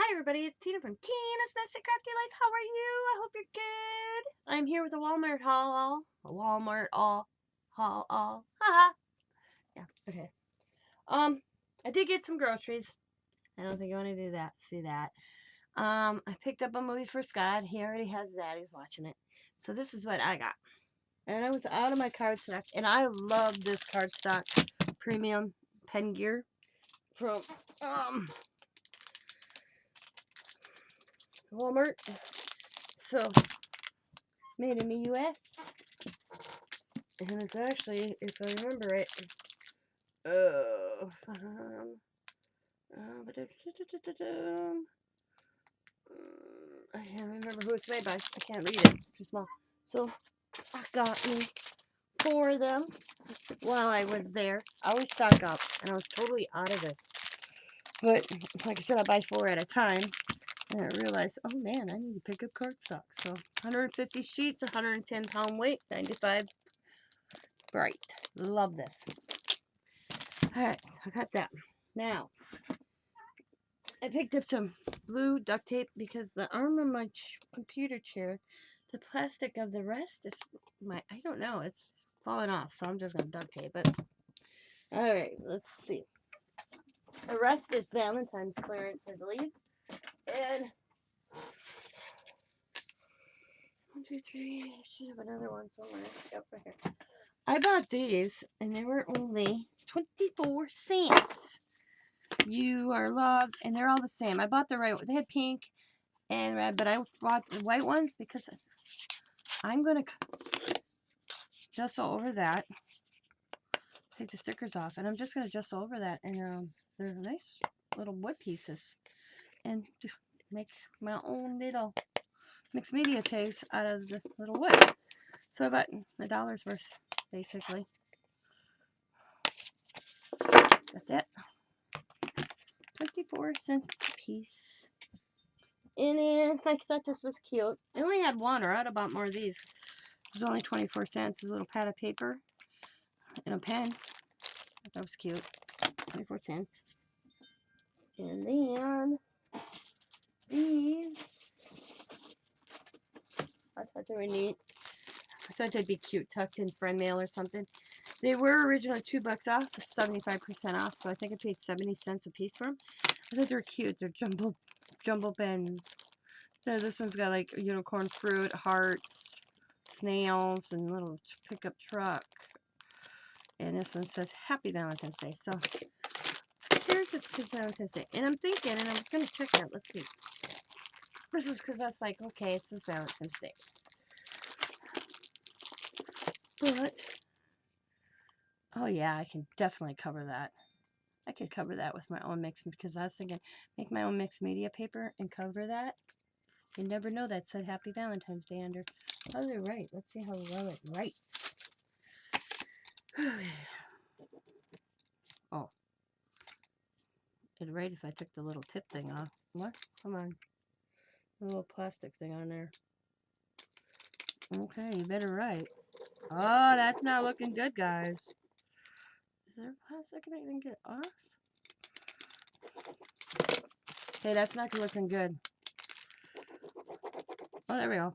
Hi everybody, it's Tina from Tina's Messy Crafty Life. How are you? I hope you're good. I'm here with a Walmart haul. Haha. Yeah, okay. I did get some groceries. I don't think you want to do that. See that. I picked up a movie for Scott. He already has that. He's watching it. So this is what I got. And I was out of my cardstock. And I love this cardstock premium pen gear from Walmart. So it's made in the US. And it's actually, if I remember it, I can't remember who it's made by. I can't read it. It's too small. So I got me 4 of them while I was there. I always stock up, and I was totally out of this. But like I said, I buy 4 at a time. And I realized, oh man, I need to pick up cardstock. So 150 sheets, 110 pound weight, 95 bright. Love this. Alright, so I got that. Now, I picked up some blue duct tape because the arm of my computer chair, the plastic of the rest is I don't know, it's falling off, so I'm just going to duct tape it. Alright, let's see. The rest is Valentine's clearance, I believe. And 1, 2, 3, I should have another one somewhere. Yep, right here. I bought these, and they were only 24 cents. You are loved, and they're all the same. I bought the right one. They had pink and red, but I bought the white ones because I'm going to jessel over that. Take the stickers off, and I'm just going to jessel over that, and they're nice little wood pieces. And make my own little mixed media tags out of the little wood. So I bought $1 worth, basically. That's it. 24 cents a piece. And then I thought this was cute. I only had one, or I'd have bought more of these. It was only 24 cents. A little pad of paper and a pen. I thought that was cute. 24 cents. And then these, I thought they were neat. I thought they'd be cute tucked in friend mail or something. They were originally $2 off, 75% off, so I think I paid 70 cents a piece for them. I thought they were cute. They're jumbo pens. So this one's got like unicorn fruit, hearts, snails, and little pickup truck. And this one says Happy Valentine's Day. So here's it says Valentine's Day. And I'm thinking, and I was going to check that. Let's see. This is because I was like, okay, it says Valentine's Day. But, oh yeah, I can definitely cover that. I could cover that with my own mix, because I was thinking, make my own mixed media paper and cover that. You never know, that said Happy Valentine's Day under. How do they write? Let's see how well it writes. Oh. It'd write if I took the little tip thing off. What? Come on. The little plastic thing on there. Okay, you better write. Oh, that's not looking good, guys. Is there plastic and I can get it off? Hey, that's not looking good. Oh, there we go.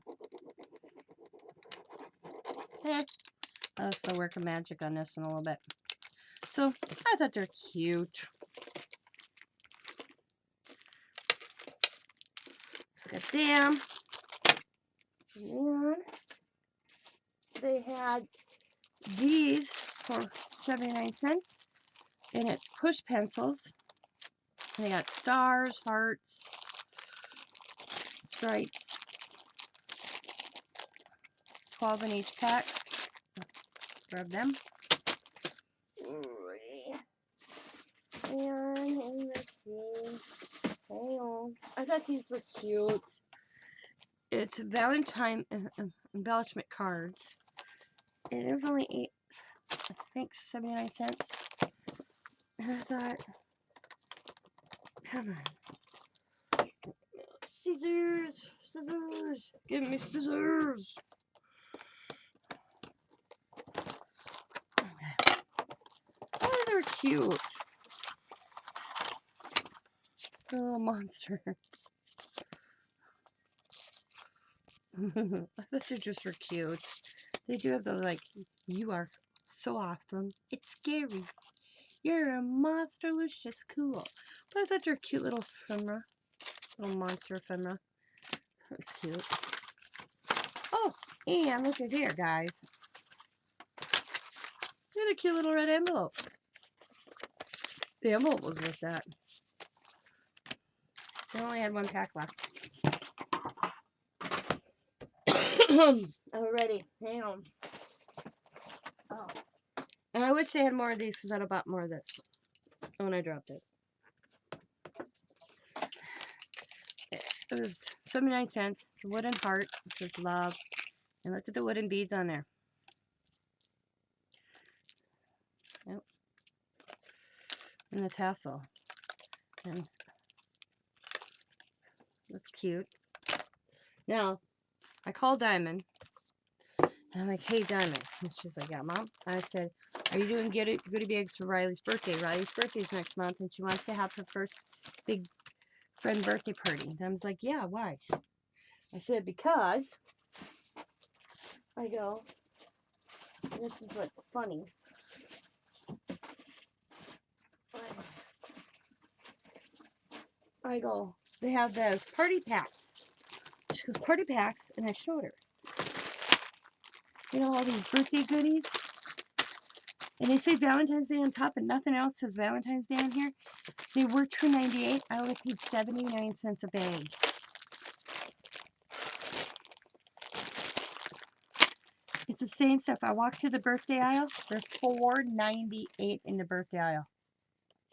Hey. I'll still work a magic on this one a little bit. So, I thought they're cute. Got them. And they had these for 79 cents. And it's push pencils. And they got stars, hearts, stripes. 12 in each pack. Grab them. And let's see. Hang on. I thought these were cute. It's Valentine embellishment cards. And it was only I think 79 cents. And I thought, come on. Scissors! Scissors! Give me scissors! Okay. Oh, they're cute. The little monster. I thought you just were cute. They do have those, like, you are so awesome. It's scary. You're a monster-lucious cool. But I thought you were cute little ephemera. Little monster ephemera. That was cute. Oh, and look at here, guys. Look at the cute little red envelopes. The envelope was with that. They only had one pack left. Already. Hang on. Oh. And I wish they had more of these because I'd have bought more of this when I dropped it. It was 79 cents. It's a wooden heart. It says love. And look at the wooden beads on there. Yep. And the tassel. And that's cute. Now, I called Diamond. And I'm like, hey, Diamond. And she's like, yeah, Mom. I said, are you doing goodie bags for Riley's birthday? Riley's birthday is next month, and she wants to have her first big friend birthday party. And I was like, yeah, why? I said, because I go, this is what's funny. I go, they have those party packs. She goes, party packs? And I showed her. You know, all these birthday goodies. And they say Valentine's Day on top, and nothing else says Valentine's Day on here. They were $2.98. I only paid 79 cents a bag. It's the same stuff. I walked to the birthday aisle. They're $4.98 in the birthday aisle.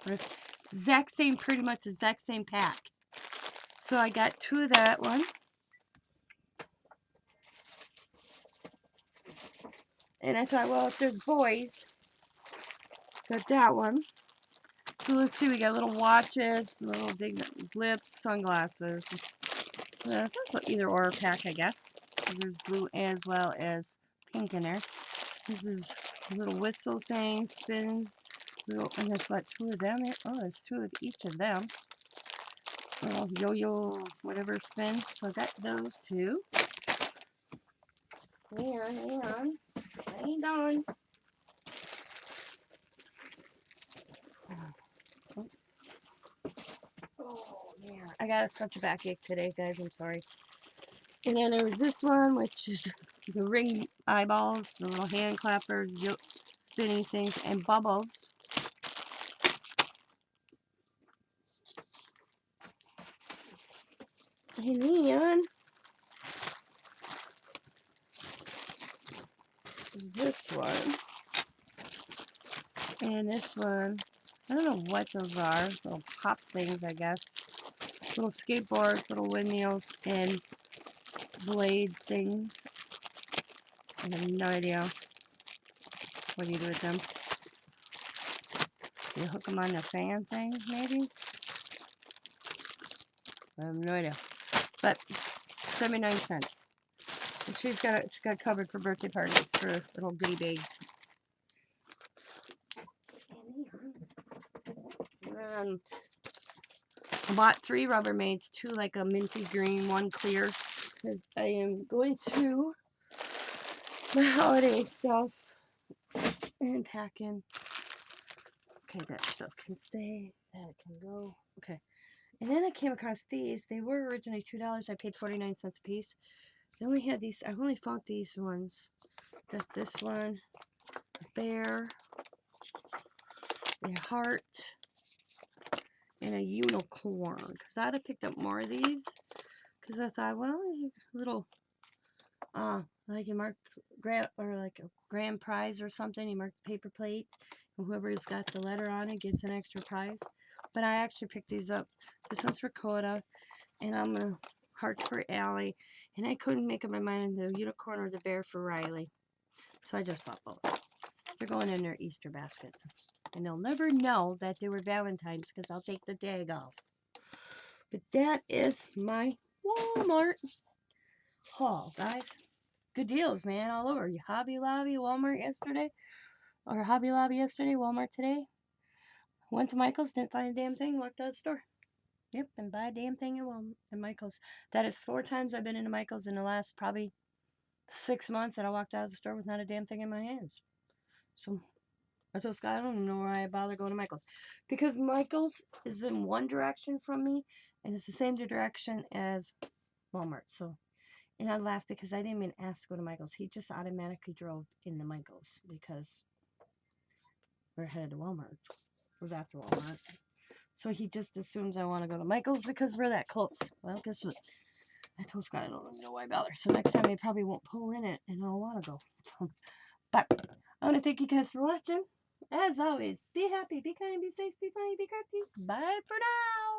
It's exact same, pretty much exact same pack. So I got 2 of that one. And I thought, well, if there's boys, got that one. So let's see, we got little watches, little big lips, sunglasses. That's either or pack, I guess. There's blue as well as pink in there. This is a little whistle thing, spins. Little, and there's what, 2 of them? Oh, there's 2 of each of them. Little yo-yo, whatever spins. So I got those 2. Hang on. I ain't done. Oh, yeah. I got such a backache today, guys. I'm sorry. And then there was this one, which is the ring eyeballs, the little hand clappers, spinning things, and bubbles. And then this one. And this one. I don't know what those are. Little pop things, I guess. Little skateboards, little windmills, and blade things. I have no idea what do you do with them. You hook them on the fan thing, maybe? I have no idea. But 79 cents. And she got covered for birthday parties for little goodie bags. And I bought 3 Rubbermaids, 2 like a minty green, 1 clear, because I am going through my holiday stuff and packing. Okay, that stuff can stay. That can go. Okay. And then I came across these. They were originally $2. I paid 49 cents a piece. They only had these. I only found these ones. Got this one. A bear. A heart. And a unicorn. Because I'd have picked up more of these. Because I thought, well, little, like you mark, or like a grand prize or something. You mark the paper plate. And whoever's got the letter on it gets an extra prize. But I actually picked these up. This one's for Coda. And I'm a heart for Allie. And I couldn't make up my mind on the unicorn or the bear for Riley. So I just bought both. They're going in their Easter baskets. And they'll never know that they were Valentine's because I'll take the tag off. But that is my Walmart haul, guys. Good deals, man, all over. Hobby Lobby, Walmart yesterday. Or Hobby Lobby yesterday, Walmart today. Went to Michael's, didn't find a damn thing, walked out of the store. Yep, and buy a damn thing in Michael's. That is 4 times I've been into Michael's in the last probably 6 months that I walked out of the store with not a damn thing in my hands. So I told Scott, I don't even know why I bother going to Michael's. Because Michael's is in one direction from me, and it's the same direction as Walmart. So, and I laughed because I didn't even ask to go to Michael's. He just automatically drove into Michael's because we're headed to Walmart. It was after Walmart. So he just assumes I want to go to Michael's because we're that close. Well, guess what? I told Scott I don't even know why bother. So next time he probably won't pull in it and I'll want to go. So, but I want to thank you guys for watching. As always, be happy, be kind, be safe, be funny, be crafty. Bye for now.